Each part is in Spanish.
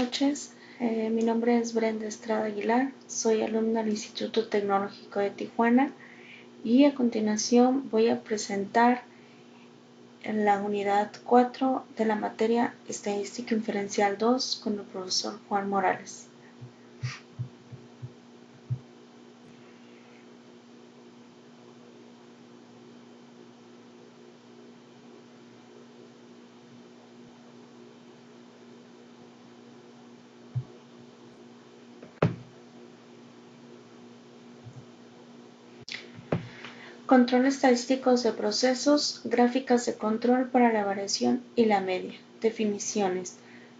noches, mi nombre es Brenda Estrada Aguilar, soy alumna del Instituto Tecnológico de Tijuana y a continuación voy a presentar la unidad 4 de la materia Estadística Inferencial 2 con el profesor Juan Morales. Control estadísticos de procesos, gráficas de control para la variación y la media. Definiciones.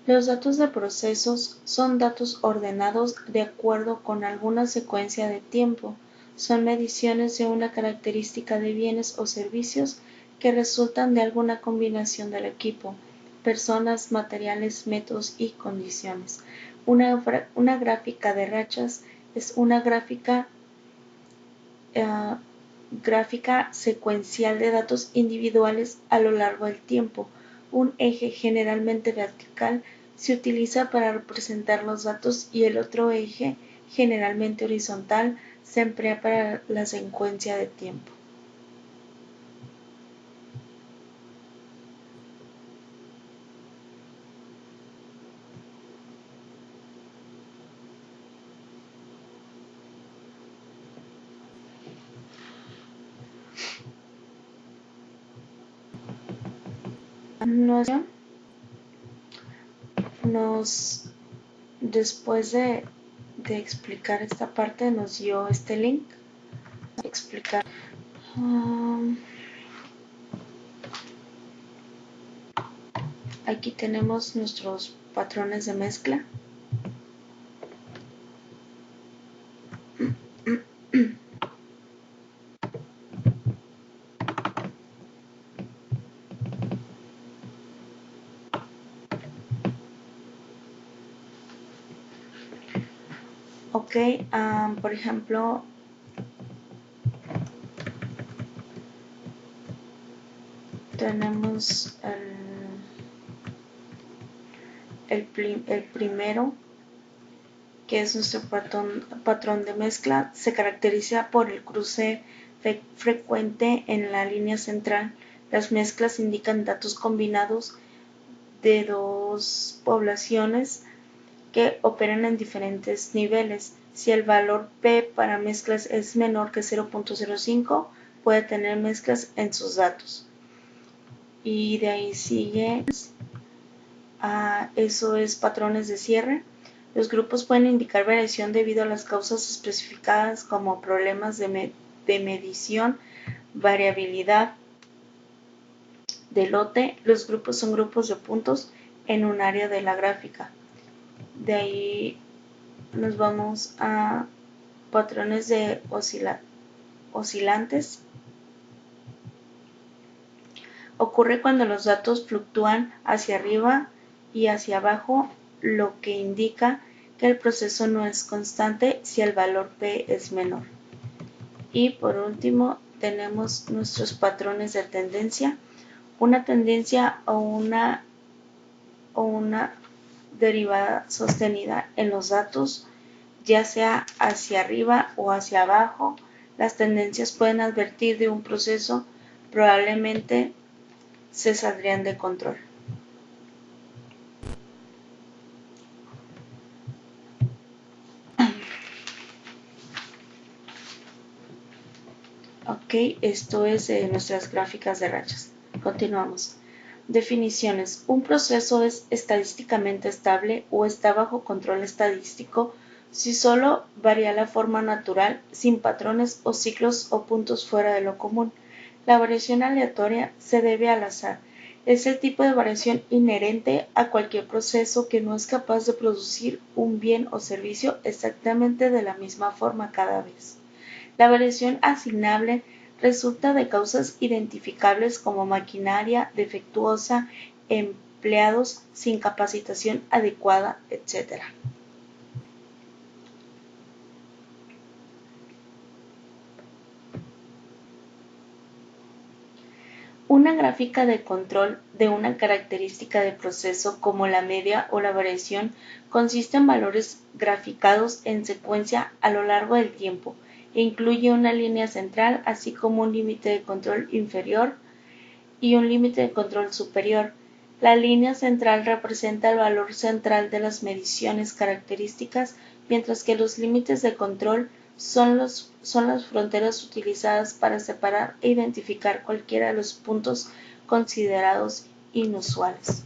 Los datos de procesos son datos ordenados de acuerdo con alguna secuencia de tiempo. Son mediciones de una característica de bienes o servicios que resultan de alguna combinación del equipo, personas, materiales, métodos y condiciones. Una gráfica de rachas es una gráfica secuencial de datos individuales a lo largo del tiempo. Un eje, generalmente vertical, se utiliza para representar los datos y el otro eje, generalmente horizontal, se emplea para la secuencia de tiempo. Después de explicar esta parte, nos dio este link. Explicar. Aquí tenemos nuestros patrones de mezcla. Ok, por ejemplo, tenemos el primero, que es nuestro patrón de mezcla. Se caracteriza por el cruce frecuente en la línea central. Las mezclas indican datos combinados de dos poblaciones que operan en diferentes niveles. Si el valor P para mezclas es menor que 0.05, puede tener mezclas en sus datos. Y de ahí sigue, eso es patrones de cierre. Los grupos pueden indicar variación debido a las causas especificadas como problemas de medición, variabilidad de lote. Los grupos son grupos de puntos en un área de la gráfica. De ahí nos vamos a patrones de oscilantes. Ocurre cuando los datos fluctúan hacia arriba y hacia abajo, lo que indica que el proceso no es constante si el valor P es menor. Y por último tenemos nuestros patrones de tendencia. Una tendencia o una derivada sostenida en los datos, ya sea hacia arriba o hacia abajo. Las tendencias pueden advertir de un proceso, probablemente se saldrían de control. Ok, esto es nuestras gráficas de rachas. Continuamos. Definiciones. Un proceso es estadísticamente estable o está bajo control estadístico si solo varía la forma natural, sin patrones o ciclos o puntos fuera de lo común. La variación aleatoria se debe al azar. Es el tipo de variación inherente a cualquier proceso que no es capaz de producir un bien o servicio exactamente de la misma forma cada vez. La variación asignable resulta de causas identificables como maquinaria defectuosa, empleados sin capacitación adecuada, etc. Una gráfica de control de una característica de proceso como la media o la variación consiste en valores graficados en secuencia a lo largo del tiempo e incluye una línea central así como un límite de control inferior y un límite de control superior. La línea central representa el valor central de las mediciones características, mientras que los límites de control son las fronteras utilizadas para separar e identificar cualquiera de los puntos considerados inusuales.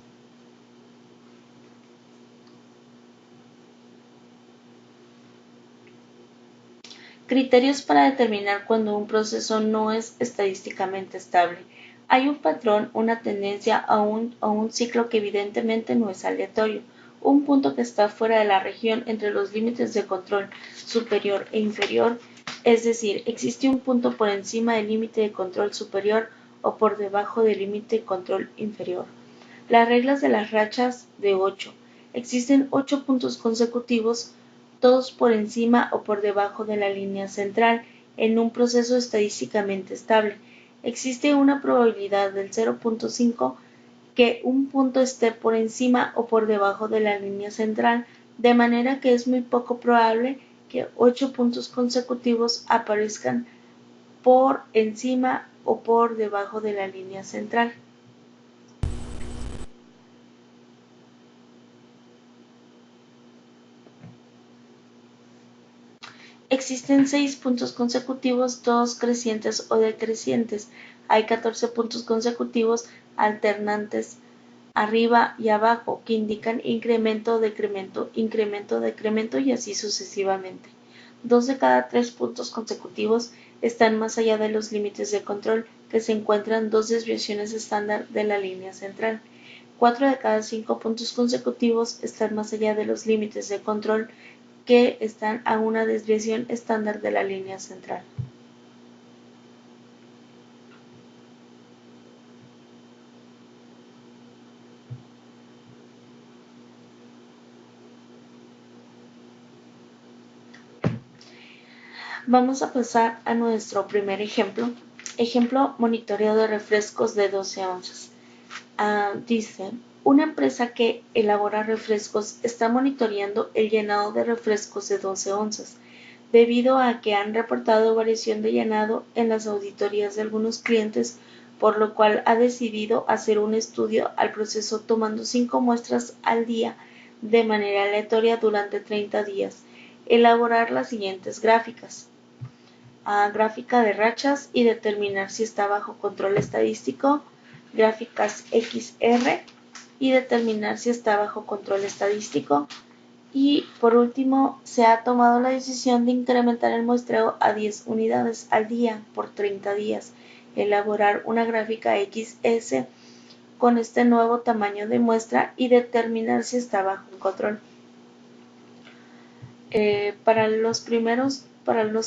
Criterios para determinar cuando un proceso no es estadísticamente estable. Hay un patrón, una tendencia o un ciclo que evidentemente no es aleatorio. Un punto que está fuera de la región entre los límites de control superior e inferior, es decir, existe un punto por encima del límite de control superior o por debajo del límite de control inferior. Las reglas de las rachas de 8. Existen 8 puntos consecutivos, todos por encima o por debajo de la línea central, en un proceso estadísticamente estable. Existe una probabilidad del 0.5 que un punto esté por encima o por debajo de la línea central, de manera que es muy poco probable que 8 puntos consecutivos aparezcan por encima o por debajo de la línea central. Existen 6 puntos consecutivos, todos crecientes o decrecientes. Hay 14 puntos consecutivos alternantes arriba y abajo que indican incremento, decremento, incremento, decremento y así sucesivamente. 2 de cada 3 puntos consecutivos están más allá de los límites de control, que se encuentran 2 desviaciones estándar de la línea central. 4 de cada 5 puntos consecutivos están más allá de los límites de control, que están a una desviación estándar de la línea central. Vamos a pasar a nuestro primer ejemplo. Ejemplo, monitoreo de refrescos de 12 onzas. Dice, una empresa que elabora refrescos está monitoreando el llenado de refrescos de 12 onzas, debido a que han reportado variación de llenado en las auditorías de algunos clientes, por lo cual ha decidido hacer un estudio al proceso tomando 5 muestras al día de manera aleatoria durante 30 días. Elaborar las siguientes gráficas. Gráfica de rachas y determinar si está bajo control estadístico, gráficas XR y determinar si está bajo control estadístico. Y por último, se ha tomado la decisión de incrementar el muestreo a 10 unidades al día por 30 días. Elaborar una gráfica XS con este nuevo tamaño de muestra y determinar si está bajo control. Para los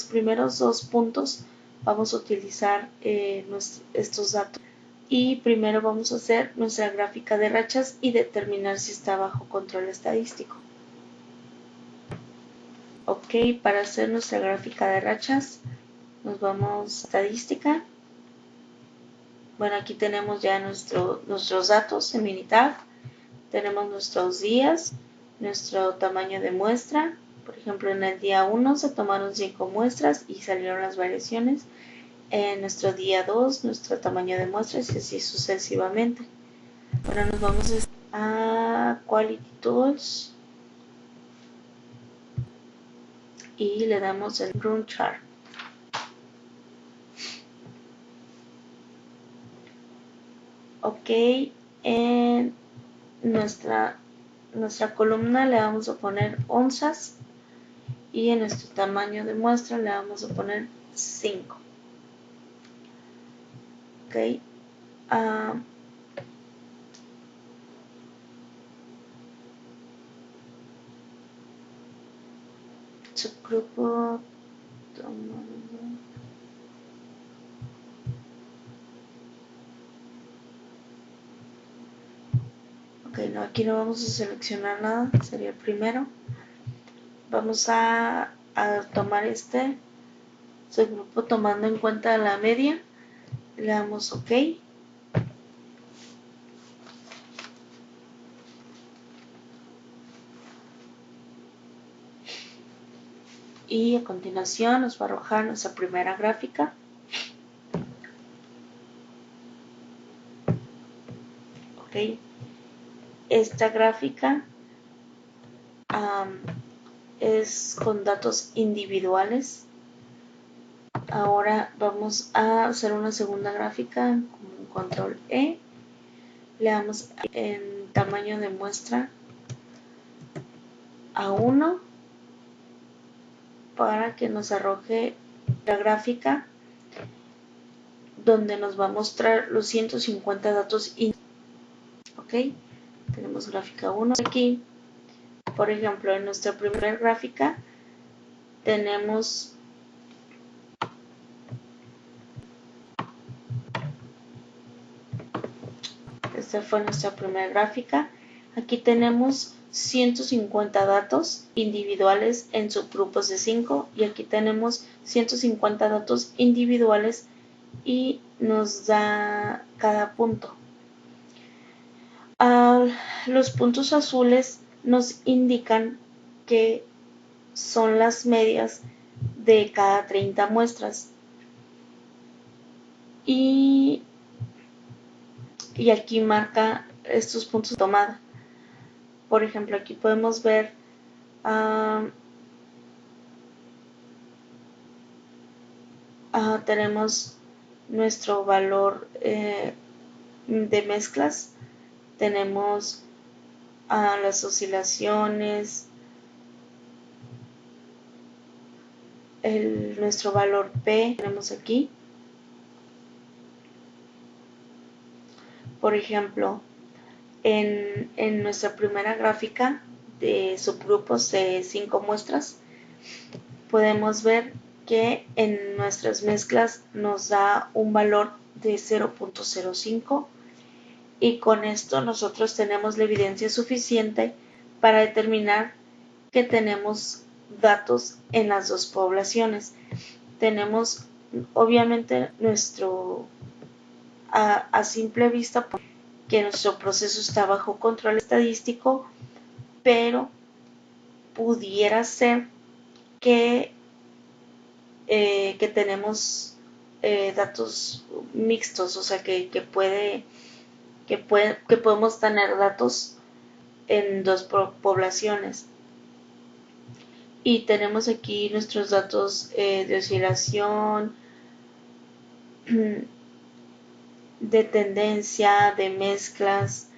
primeros 2 puntos vamos a utilizar estos datos. Y primero vamos a hacer nuestra gráfica de rachas y determinar si está bajo control estadístico. Ok, para hacer nuestra gráfica de rachas nos vamos a estadística. Bueno, aquí tenemos ya nuestros datos en Minitab. Tenemos nuestros días, nuestro tamaño de muestra. Por ejemplo, en el día 1 se tomaron 5 muestras y salieron las variaciones. En nuestro día 2, nuestro tamaño de muestras y así sucesivamente. Ahora nos vamos a Quality Tools y le damos el Run Chart. Ok, en nuestra columna le vamos a poner onzas y en nuestro tamaño de muestra le vamos a poner 5. Ok, subgrupo ok, no, aquí no vamos a seleccionar nada, sería el primero. Vamos a tomar este subgrupo tomando en cuenta la media, le damos ok y a continuación nos va a arrojar nuestra primera gráfica. Ok, esta gráfica es con datos individuales. Ahora vamos a hacer una segunda gráfica con control E. Le damos en tamaño de muestra a 1 para que nos arroje la gráfica donde nos va a mostrar los 150 datos. Ok, tenemos gráfica 1 aquí. Por ejemplo, en nuestra primera gráfica tenemos esta fue nuestra primera gráfica. Aquí tenemos 150 datos individuales en subgrupos de 5 y aquí tenemos 150 datos individuales y nos da cada punto. Los puntos azules nos indican que son las medias de cada 30 muestras. Y aquí marca estos puntos de tomada. Por ejemplo, aquí podemos ver tenemos nuestro valor de mezclas, tenemos las oscilaciones, nuestro valor P tenemos aquí. Por ejemplo, en nuestra primera gráfica de subgrupos de 5 muestras, podemos ver que en nuestras mezclas nos da un valor de 0.05 y con esto nosotros tenemos la evidencia suficiente para determinar que tenemos datos en las dos poblaciones. Tenemos obviamente a simple vista que nuestro proceso está bajo control estadístico, pero pudiera ser que tenemos datos mixtos, o sea que podemos tener datos en dos poblaciones. Y tenemos aquí nuestros datos de oscilación, de tendencia, de mezclas,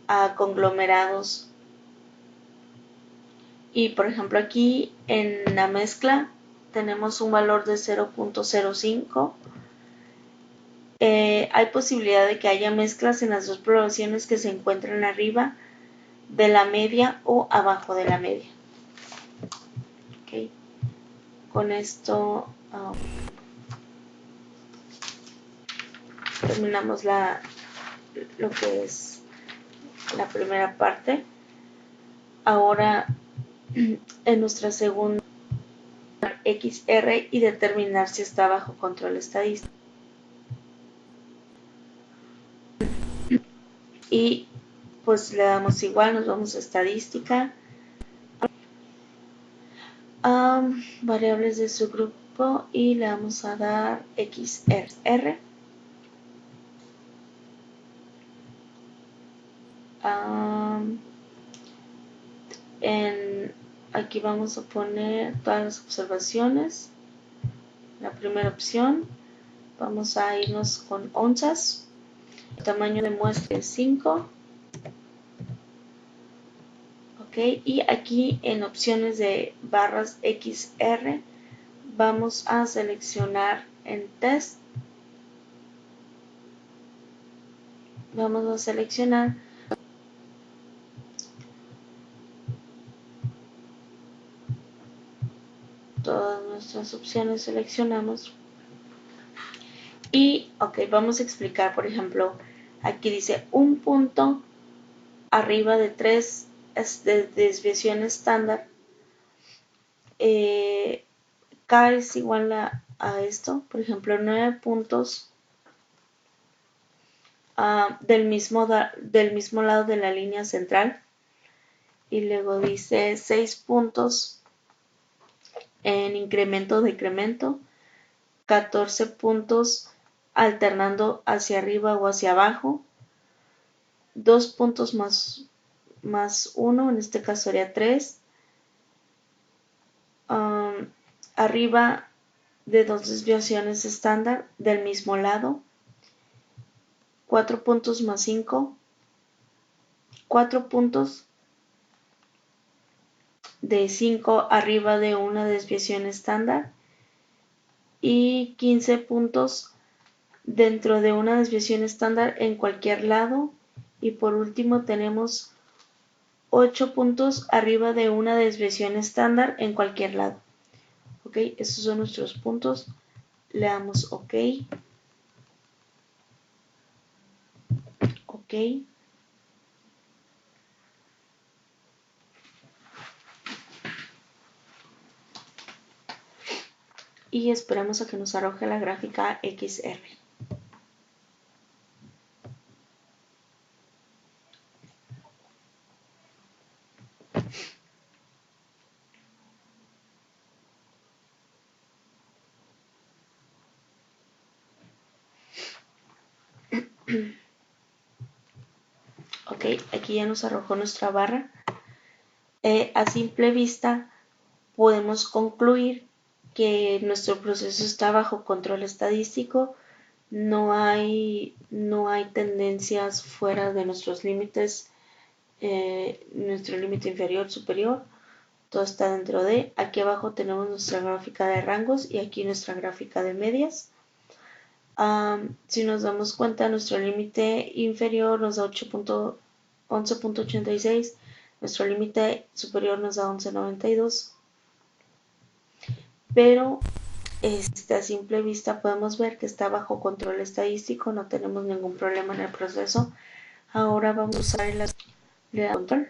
a conglomerados. Y por ejemplo aquí en la mezcla tenemos un valor de 0.05. Hay posibilidad de que haya mezclas en las dos poblaciones que se encuentran arriba de la media o abajo de la media. Okay. Con esto terminamos lo que es la primera parte. Ahora en nuestra segunda XR y determinar si está bajo control estadístico. Y pues le damos igual, nos vamos a estadística, variables de su grupo y le vamos a dar XR. Aquí vamos a poner todas las observaciones. La primera opción, vamos a irnos con onzas. El tamaño de muestra es 5. Ok, y aquí en opciones de barras XR vamos a seleccionar en test. Vamos a seleccionar todas nuestras opciones, seleccionamos y ok, vamos a explicar. Por ejemplo, aquí dice un punto arriba de 3 de desviación estándar, K es igual a esto. Por ejemplo, 9 puntos del mismo lado de la línea central, y luego dice 6 puntos en incremento-decremento, 14 puntos alternando hacia arriba o hacia abajo, 2 puntos más 1, en este caso sería 3, arriba de 2 desviaciones estándar del mismo lado, 4 puntos más 5, 4 puntos de 5 arriba de una desviación estándar y 15 puntos dentro de una desviación estándar en cualquier lado. Y por último tenemos 8 puntos arriba de una desviación estándar en cualquier lado. Ok, esos son nuestros puntos. Le damos OK. OK. Y esperamos a que nos arroje la gráfica XR. Ok, aquí ya nos arrojó nuestra barra. A simple vista podemos concluir que nuestro proceso está bajo control estadístico. No hay tendencias fuera de nuestros límites, nuestro límite inferior, superior. Todo está dentro de. Aquí abajo tenemos nuestra gráfica de rangos y aquí nuestra gráfica de medias. Si nos damos cuenta, nuestro límite inferior nos da 11.86, nuestro límite superior nos da 11.92, pero a simple vista podemos ver que está bajo control estadístico, no tenemos ningún problema en el proceso. Ahora vamos a usar el control.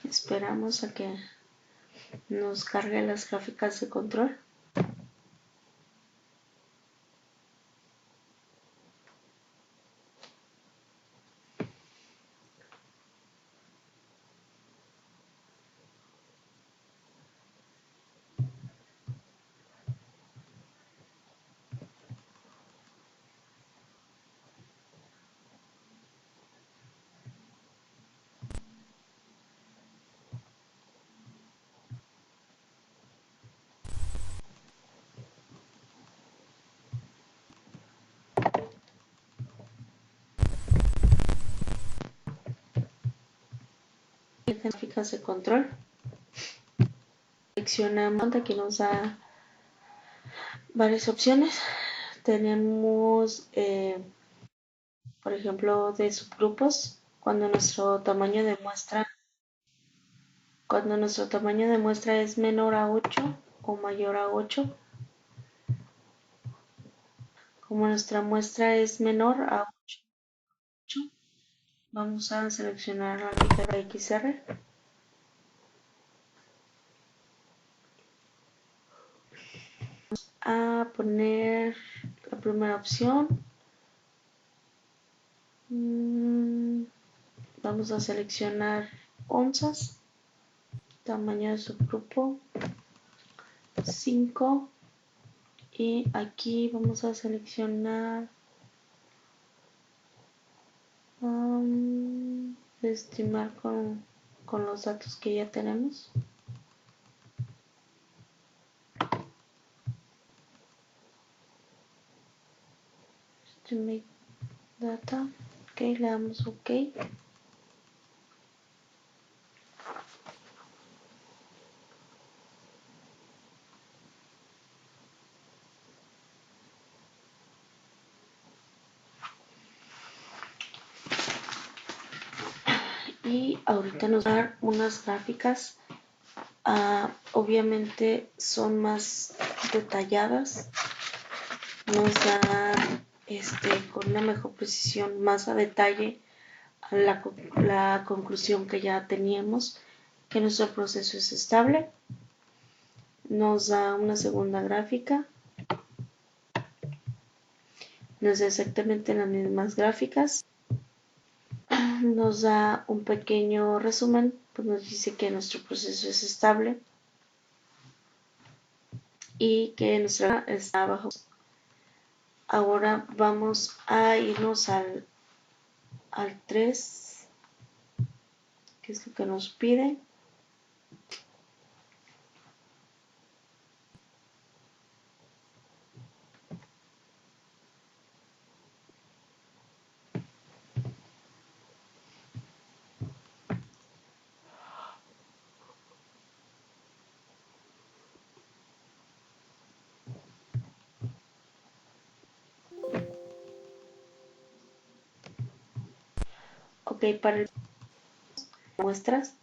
Esperamos a que nos cargue las gráficas de control. Gráficas de control. Seleccionamos, aquí nos da varias opciones. Tenemos, por ejemplo, de subgrupos, cuando nuestro tamaño de muestra es menor a 8 o mayor a 8. Como nuestra muestra es menor a 8, vamos a seleccionar la gráfica XR. A poner la primera opción. Vamos a seleccionar onzas, tamaño de subgrupo 5, y aquí vamos a seleccionar estimar con los datos que ya tenemos. Estimate data. Ok, le damos OK. Y ahorita nos va a dar unas gráficas. Obviamente son más detalladas. Nos dan con una mejor precisión, más a detalle, la conclusión que ya teníamos, que nuestro proceso es estable. Nos da una segunda gráfica, nos da exactamente las mismas gráficas, nos da un pequeño resumen, pues nos dice que nuestro proceso es estable y que nuestra está bajo. Ahora vamos a irnos al 3, que es lo que nos pide. Ok, para el muestras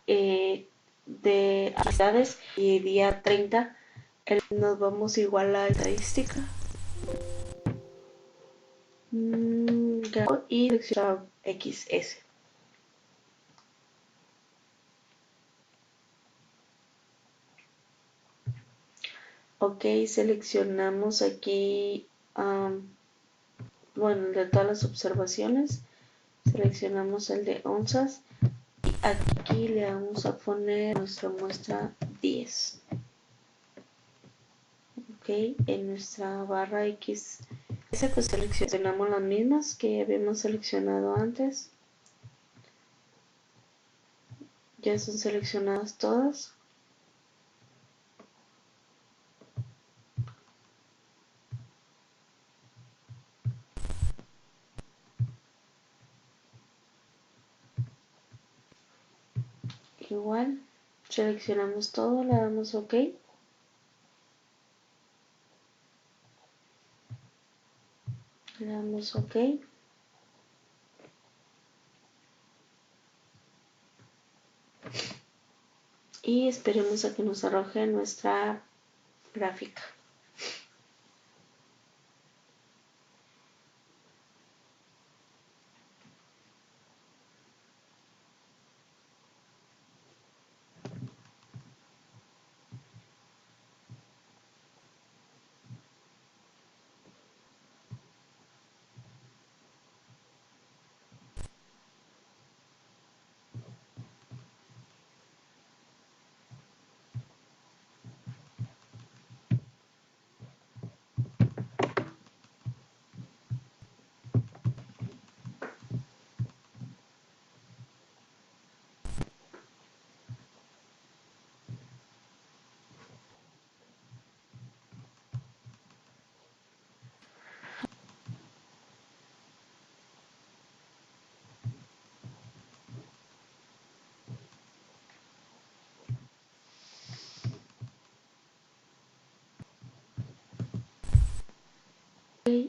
de actividades y día 30 nos vamos igual a estadística y selecciona XS. Ok, seleccionamos aquí, bueno, de todas las observaciones, seleccionamos el de onzas y aquí le vamos a poner nuestra muestra 10. Ok, en nuestra barra X pues seleccionamos las mismas que habíamos seleccionado antes. Ya son seleccionadas todas. Igual, seleccionamos todo, le damos OK. Le damos OK. Y esperemos a que nos arroje nuestra gráfica.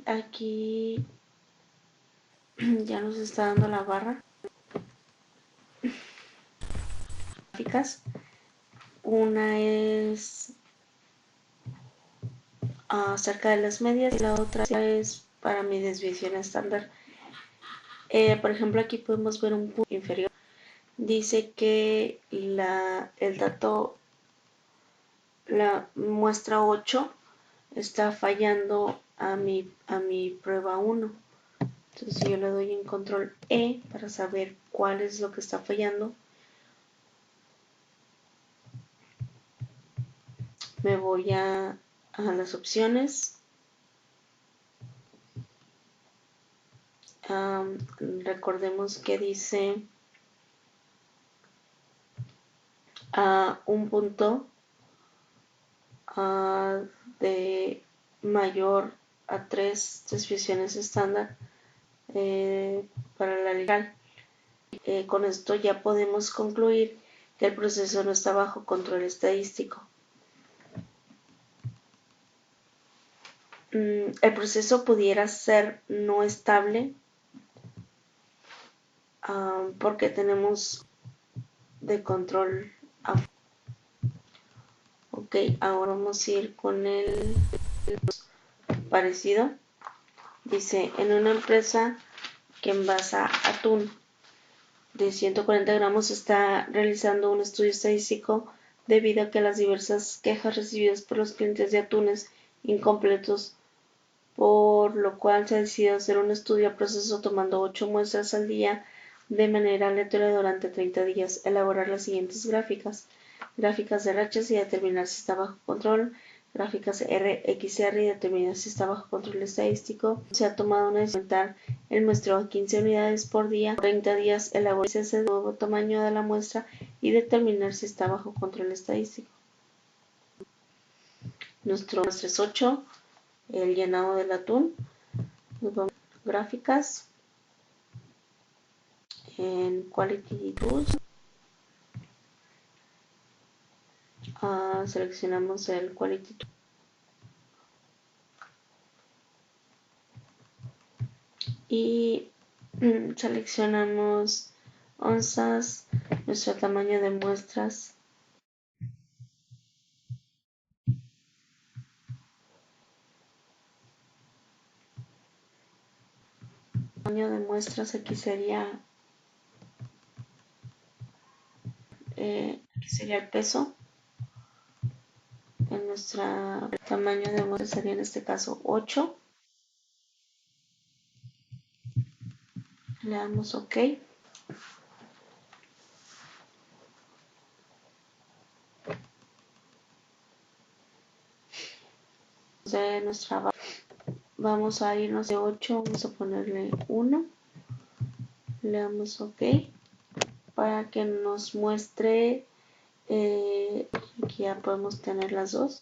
Aquí ya nos está dando la barra. Gráficas. Una es acerca de las medias y la otra es para mi desviación estándar. Por ejemplo, aquí podemos ver un punto inferior. Dice que el dato, la muestra 8, está fallando a mi prueba 1. Entonces yo le doy en control E para saber cuál es lo que está fallando. Me voy a las opciones. Recordemos que dice un punto de mayor a 3 desviaciones estándar para la legal. Con esto ya podemos concluir que el proceso no está bajo control estadístico. El proceso pudiera ser no estable porque tenemos de control. Ok, ahora vamos a ir con el parecido. Dice, en una empresa que envasa atún de 140 gramos está realizando un estudio estadístico debido a que las diversas quejas recibidas por los clientes de atunes incompletos, por lo cual se decidió hacer un estudio a proceso tomando 8 muestras al día de manera aleatoria durante 30 días, elaborar las siguientes gráficas de rachas y determinar si está bajo control, gráficas RXR y determinar si está bajo control estadístico. Se ha tomado una decisión de aumentar el muestreo a 15 unidades por día, 30 días, elaborar ese nuevo tamaño de la muestra y determinar si está bajo control estadístico. Nuestro es 8, el llenado del atún. Nos vamos a gráficas en Quality Tools. Seleccionamos el Quality Tool y seleccionamos onzas, nuestro tamaño de muestras. El tamaño de muestras aquí sería el peso. En nuestro tamaño de muestra sería en este caso 8. Le damos OK. De nuestra barra vamos a irnos de 8, vamos a ponerle 1. Le damos OK para que nos muestre. Aquí ya podemos tener las dos.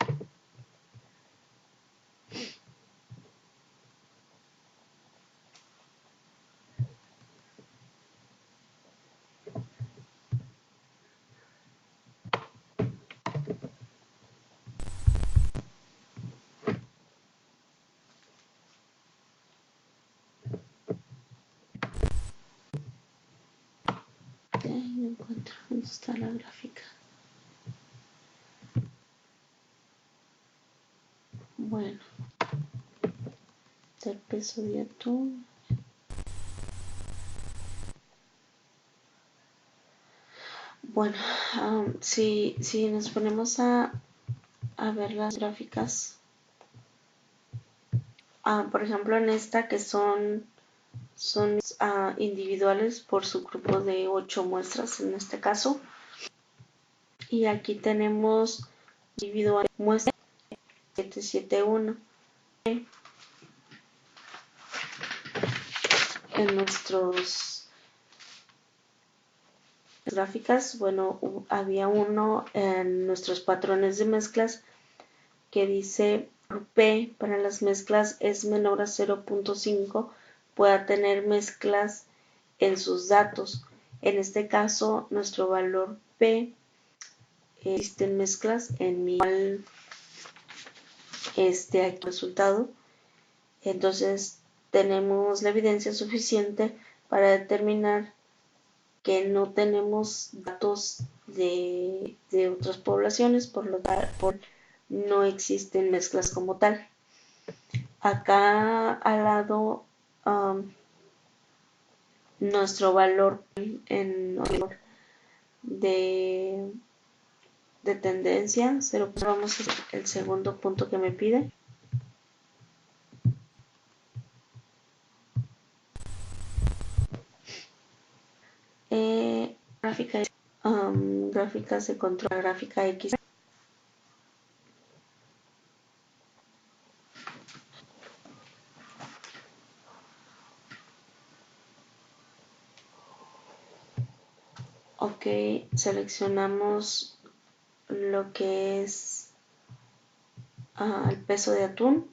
No encuentro dónde está la gráfica. Bueno, el peso de atún. Bueno, si nos ponemos a ver las gráficas, por ejemplo en esta que son individuales por su grupo de 8 muestras en este caso, y aquí tenemos individual muestra 771 en nuestros gráficas. Bueno, había uno en nuestros patrones de mezclas que dice P para las mezclas es menor a 0.5 pueda tener mezclas en sus datos. En este caso, nuestro valor P existen mezclas en mi aquí resultado. Entonces, tenemos la evidencia suficiente para determinar que no tenemos datos de otras poblaciones, por lo tanto, no existen mezclas como tal. Acá al lado, nuestro valor en de tendencia 0. Vamos a el segundo punto que me pide. Gráfica, gráficas de control, gráfica X. Ok, seleccionamos lo que es el peso de atún.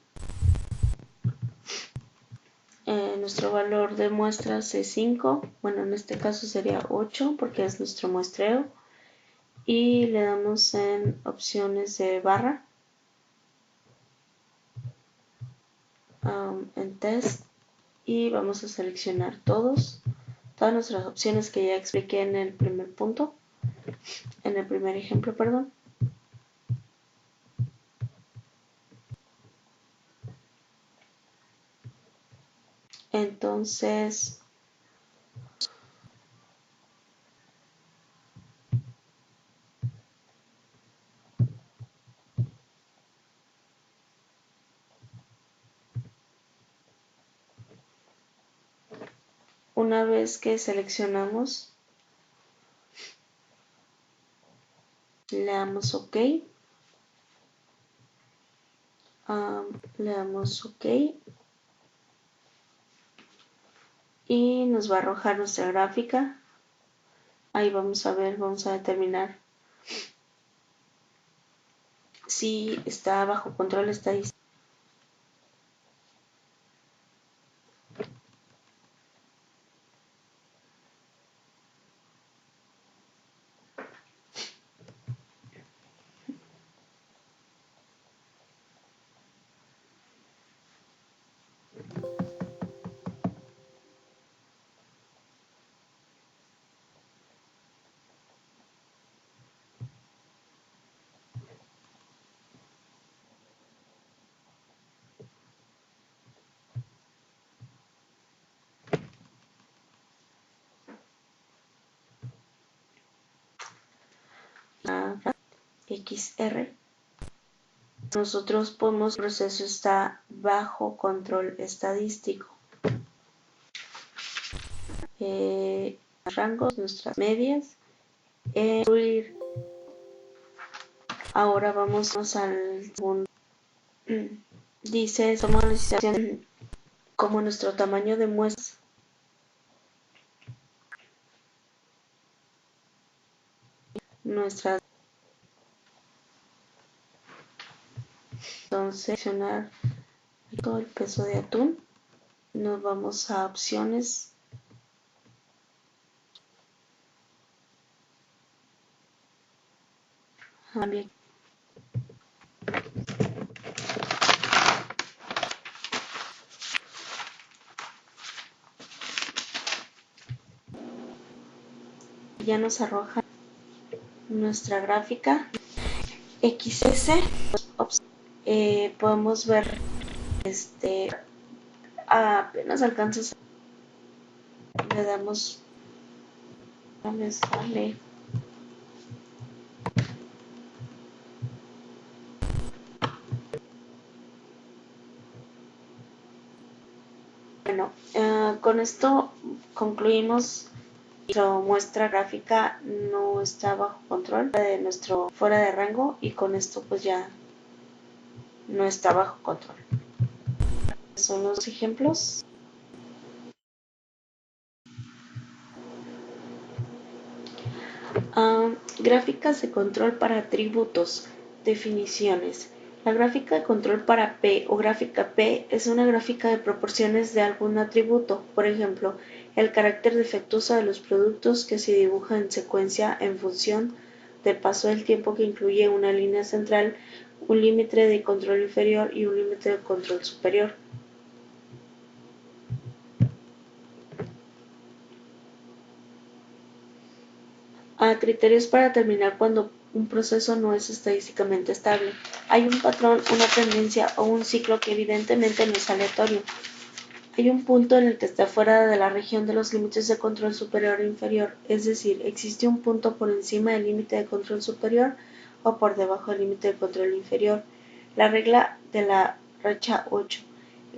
Nuestro valor de muestras es 5, bueno en este caso sería 8 porque es nuestro muestreo, y le damos en opciones de barra, en test, y vamos a seleccionar todas nuestras opciones que ya expliqué en el primer punto, en el primer ejemplo, perdón. Entonces una vez que seleccionamos, le damos OK. Le damos OK. Y nos va a arrojar nuestra gráfica. Ahí vamos a ver, vamos a determinar si está bajo control estadístico. XR. Nosotros podemos, el proceso está bajo control estadístico. Rangos, nuestras medias. Ahora vamos al segundo. Dice, somos la situación como nuestro tamaño de muestra. Nuestra. Entonces, seleccionar todo el peso de atún. Nos vamos a opciones. Bien. Ya nos arroja nuestra gráfica XS. Podemos ver apenas alcanza, le damos, no me sale. Bueno, con esto concluimos. Nuestra muestra gráfica no está bajo control, fuera de rango, y con esto pues ya no está bajo control. Son los ejemplos. Gráficas de control para atributos. Definiciones. La gráfica de control para P o gráfica P es una gráfica de proporciones de algún atributo, por ejemplo, el carácter defectuoso de los productos, que se dibuja en secuencia en función del paso del tiempo, que incluye una línea central, un límite de control inferior y un límite de control superior. Criterios para determinar cuando un proceso no es estadísticamente estable. Hay un patrón, una tendencia o un ciclo que evidentemente no es aleatorio. Hay un punto en el que está fuera de la región de los límites de control superior e inferior, es decir, existe un punto por encima del límite de control superior o por debajo del límite de control inferior. La regla de la racha 8.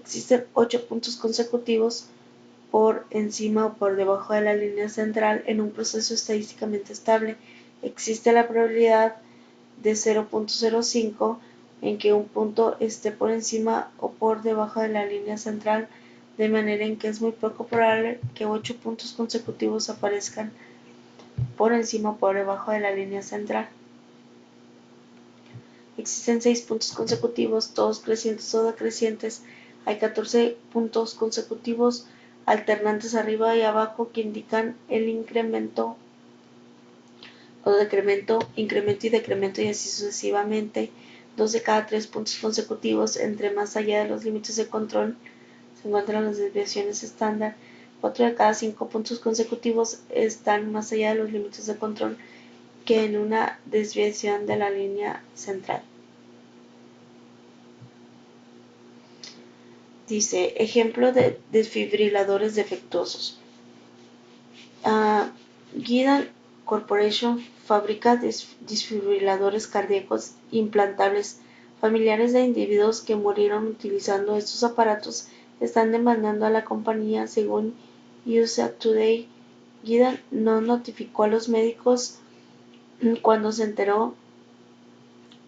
Existen 8 puntos consecutivos por encima o por debajo de la línea central en un proceso estadísticamente estable. Existe la probabilidad de 0.05 en que un punto esté por encima o por debajo de la línea central, de manera en que es muy poco probable que 8 puntos consecutivos aparezcan por encima o por debajo de la línea central. Existen 6 puntos consecutivos, todos crecientes o decrecientes. Hay 14 puntos consecutivos alternantes arriba y abajo que indican el incremento o decremento, incremento y decremento, y así sucesivamente. 2 de cada 3 puntos consecutivos, entre más allá de los límites de control, se encuentran las desviaciones estándar. 4 de cada 5 puntos consecutivos están más allá de los límites de control, que en una desviación de la línea central. Dice, ejemplo de desfibriladores defectuosos. Guidant Corporation fabrica desfibriladores cardíacos implantables. Familiares de individuos que murieron utilizando estos aparatos están demandando a la compañía, según USA Today, Guida no notificó a los médicos cuando se enteró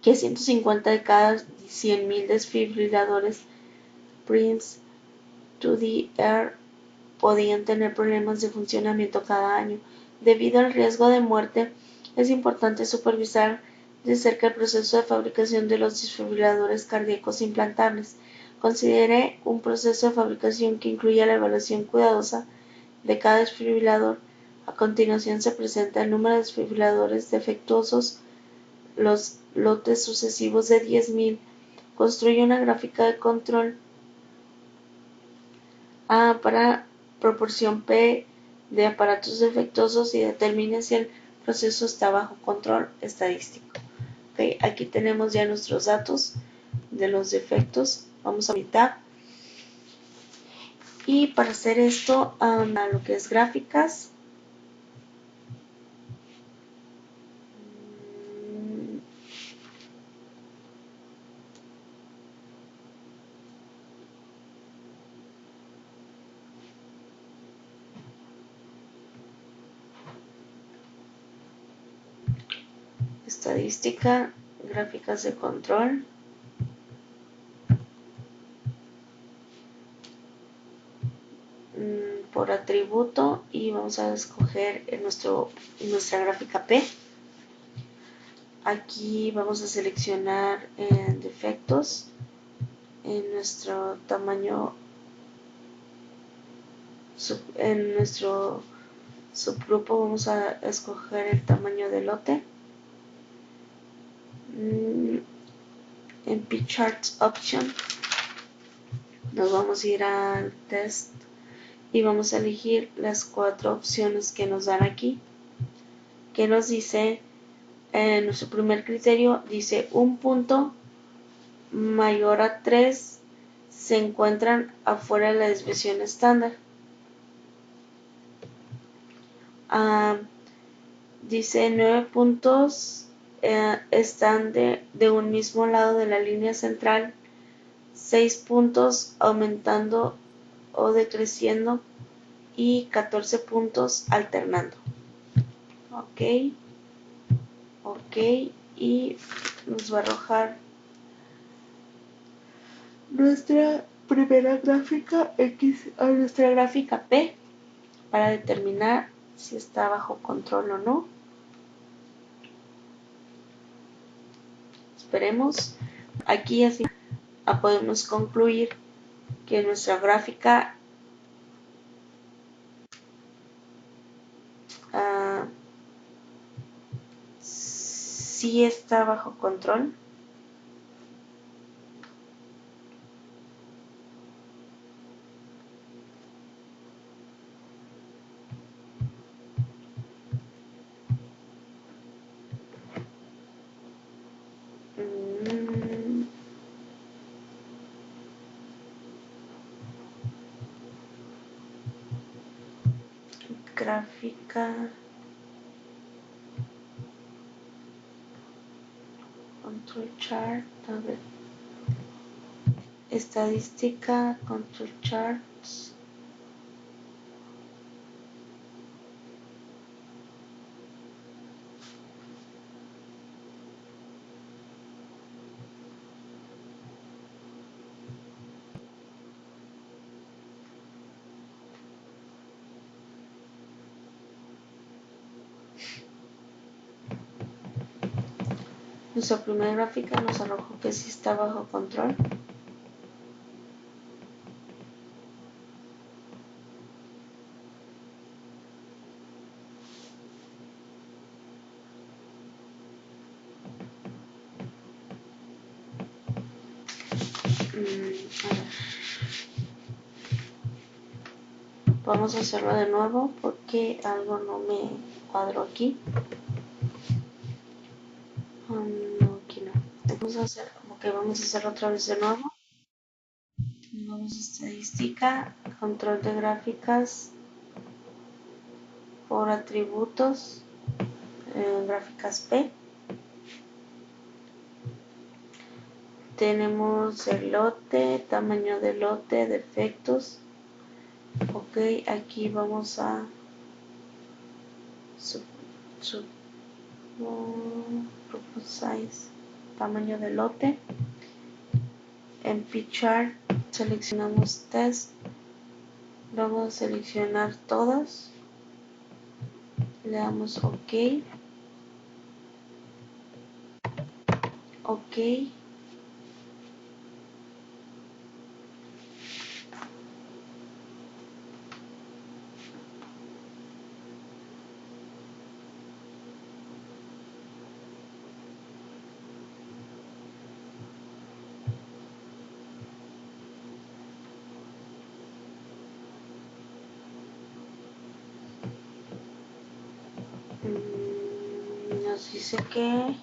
que 150 de cada 100.000 desfibriladores Prince to the Air podían tener problemas de funcionamiento cada año. Debido al riesgo de muerte, es importante supervisar de cerca el proceso de fabricación de los desfibriladores cardíacos implantables. Considere un proceso de fabricación que incluya la evaluación cuidadosa de cada desfibrilador. A continuación se presenta el número de desfibriladores defectuosos, los lotes sucesivos de 10.000. Construye una gráfica de control A para proporción P de aparatos defectuosos y determine si el proceso está bajo control estadístico. Okay, aquí tenemos ya nuestros datos de los defectos. Vamos a mitad. Y para hacer esto, a lo que es gráficas, estadística, gráficas de control. Por atributo y vamos a escoger nuestra gráfica P. Aquí vamos a seleccionar defectos en nuestro tamaño, en nuestro subgrupo vamos a escoger el tamaño del lote. En P-Charts Option nos vamos a ir al test y vamos a elegir las 4 opciones que nos dan aquí, que nos dice en nuestro primer criterio, dice un punto mayor a 3 se encuentran afuera de la desviación estándar. Dice 9 puntos están de un mismo lado de la línea central, 6 puntos aumentando o decreciendo y 14 puntos alternando. Ok, y nos va a arrojar nuestra primera gráfica X a nuestra gráfica P para determinar si está bajo control o no. Esperemos. Aquí así podemos concluir que nuestra gráfica sí está bajo control. Gráfica, control chart, a ver, estadística, control charts. Nuestra primera gráfica nos arrojó que sí está bajo control. A ver. Vamos a hacerlo de nuevo porque algo no me cuadró aquí. No, aquí no. Vamos a hacerlo otra vez de nuevo. Vamos a estadística, control de gráficas por atributos, gráficas P. Tenemos el lote, tamaño del lote, defectos. Ok, aquí vamos a group size, tamaño de lote. En pchart seleccionamos test, vamos a seleccionar todas, le damos ok, nos dice que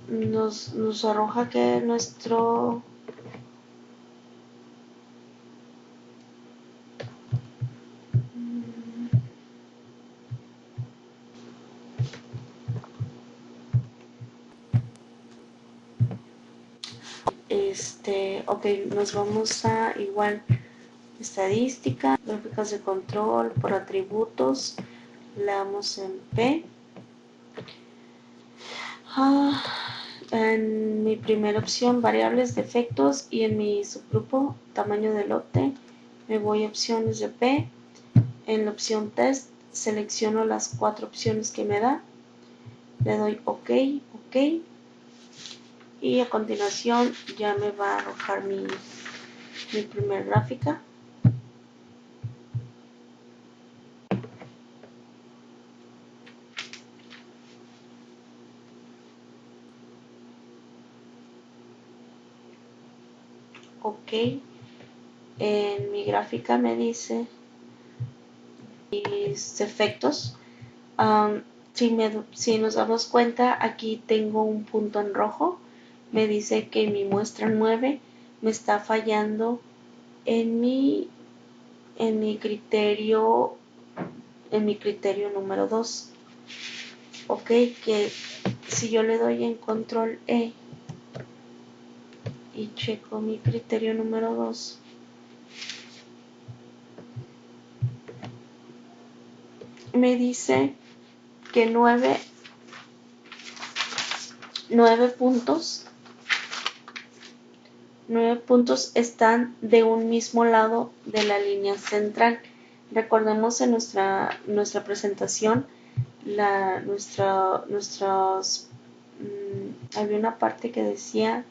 nos arroja que nuestro nos vamos a igual estadística, gráficas de control por atributos, le damos en P. En mi primera opción variables de efectos y en mi subgrupo tamaño de lote me voy a opciones de P. En la opción test selecciono las 4 opciones que me da, le doy ok y a continuación ya me va a arrojar mi primer gráfica. En mi gráfica me dice mis efectos. Si nos damos cuenta, aquí tengo un punto en rojo, me dice que mi muestra 9 me está fallando en mi criterio número 2. Que si yo le doy en control E y checo mi criterio número 2, me dice que 9 puntos están de un mismo lado de la línea central. Recordemos en nuestra presentación había una parte que decía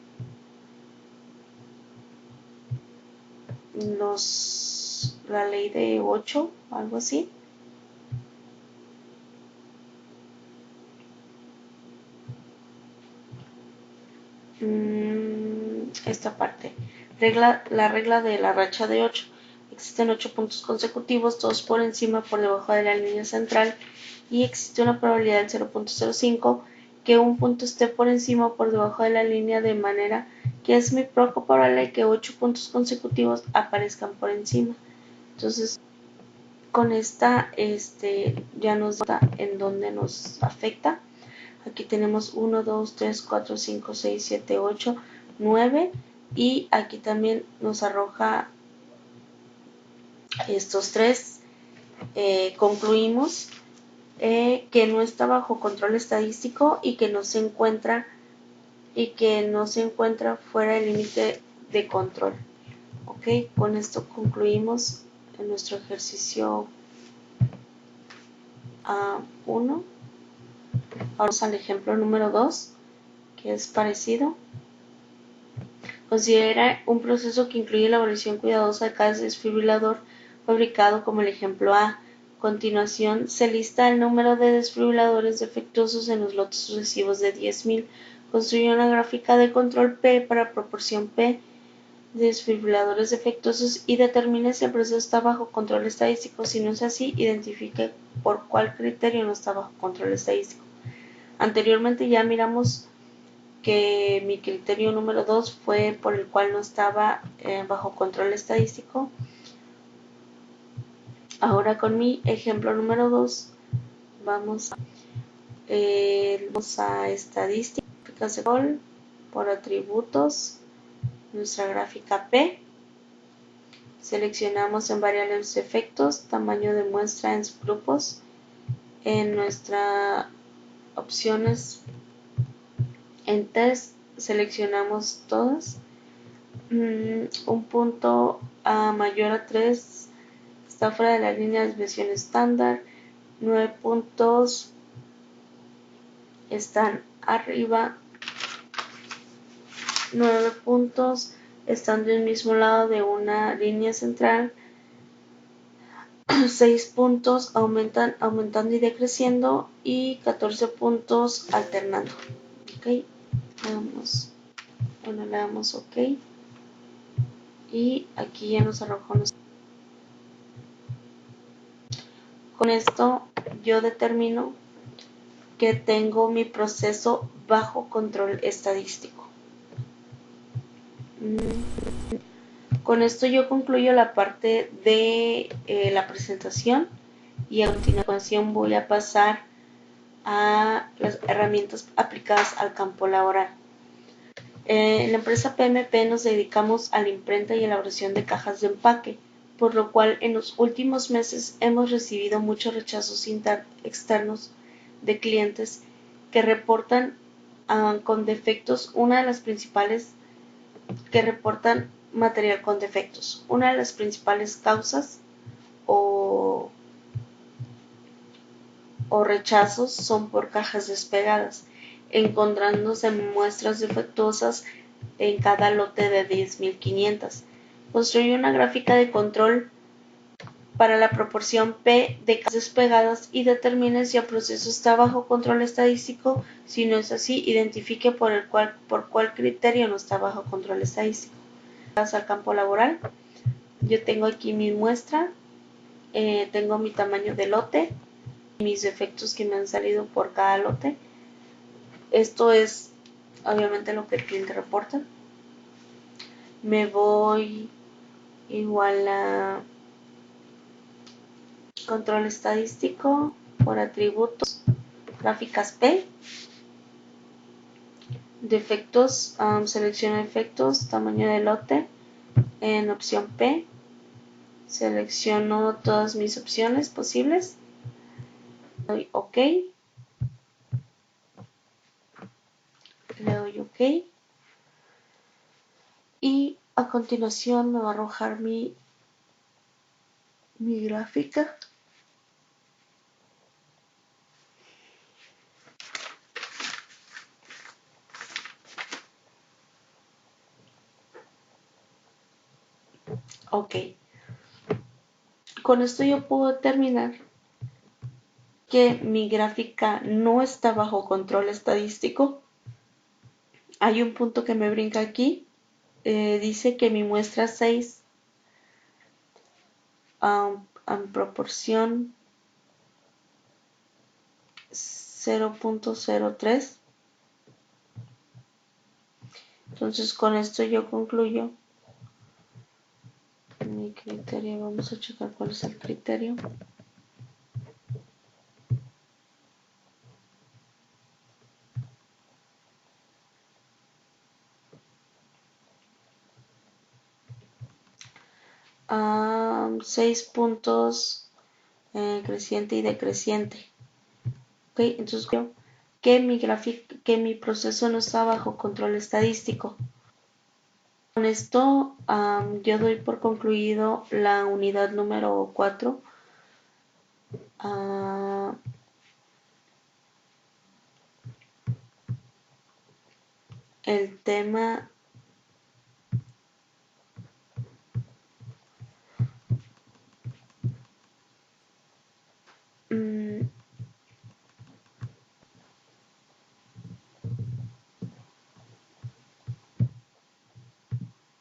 la ley de 8, algo así. Esta parte, la regla de la racha de 8. Existen 8 puntos consecutivos, todos por encima por debajo de la línea central, y existe una probabilidad del 0.05 que un punto esté por encima o por debajo de la línea, de manera que es muy poco probable que 8 puntos consecutivos aparezcan por encima. Entonces, con esta ya nos da en dónde nos afecta. Aquí tenemos 1, 2, 3, 4, 5, 6, 7, 8, 9 y aquí también nos arroja estos 3. Concluimos que no está bajo control estadístico y que no se encuentra fuera del límite de control. Con esto concluimos en nuestro ejercicio 1. Ahora vamos al ejemplo número 2, que es parecido. Considera un proceso que incluye la evaluación cuidadosa de cada desfibrilador fabricado como el ejemplo A. A continuación se lista el número de desfibriladores defectuosos en los lotes sucesivos de 10.000. Construye una gráfica de control P para proporción P de desfibriladores defectuosos y determine si el proceso está bajo control estadístico. Si no es así, identifique por cuál criterio no está bajo control estadístico. Anteriormente ya miramos que mi criterio número 2 fue por el cual no estaba bajo control estadístico. Ahora con mi ejemplo número 2 vamos a estadísticas de control por atributos, nuestra gráfica P. Seleccionamos en variables de efectos, tamaño de muestra en subgrupos. En nuestras opciones en test seleccionamos todas. Un punto mayor a 3 está fuera de la línea de desviación estándar. 9 puntos están arriba. 9 puntos están del mismo lado de una línea central. 6 puntos aumentando y decreciendo, y 14 puntos alternando. Ok, le damos ok, y aquí ya nos arrojó. Con esto yo determino que tengo mi proceso bajo control estadístico. Con esto yo concluyo la parte de la presentación, y a continuación voy a pasar a las herramientas aplicadas al campo laboral. En la empresa PMP nos dedicamos a la imprenta y elaboración de cajas de empaque, por lo cual en los últimos meses hemos recibido muchos rechazos externos de clientes que reportan con defectos. Una de las principales que reportan material con defectos. Una de las principales causas o rechazos son por cajas despegadas, encontrándose muestras defectuosas en cada lote de 10.500. Construye una gráfica de control para la proporción P de cajas despegadas y determine si el proceso está bajo control estadístico. Si no es así, identifique por cuál criterio no está bajo control estadístico. Vamos al campo laboral. Yo tengo aquí mi muestra, tengo mi tamaño de lote, mis defectos que me han salido por cada lote. Esto es obviamente lo que el cliente reporta. Me voy igual a control estadístico, por atributos, gráficas P, defectos, selecciono efectos, tamaño de lote. En opción P selecciono todas mis opciones posibles, doy OK, le doy OK, y a continuación me va a arrojar mi gráfica. Ok, con esto yo puedo determinar que mi gráfica no está bajo control estadístico. Hay un punto que me brinca aquí, dice que mi muestra 6 en proporción 0.03. Entonces con esto yo concluyo mi criterio. Vamos a checar cuál es el criterio. Seis puntos creciente y decreciente. Ok, entonces creo que mi proceso no está bajo control estadístico. Con esto yo doy por concluido la unidad número 4. El tema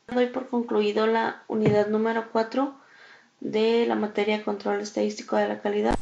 doy por concluido la unidad número 4 de la materia control estadístico de la calidad.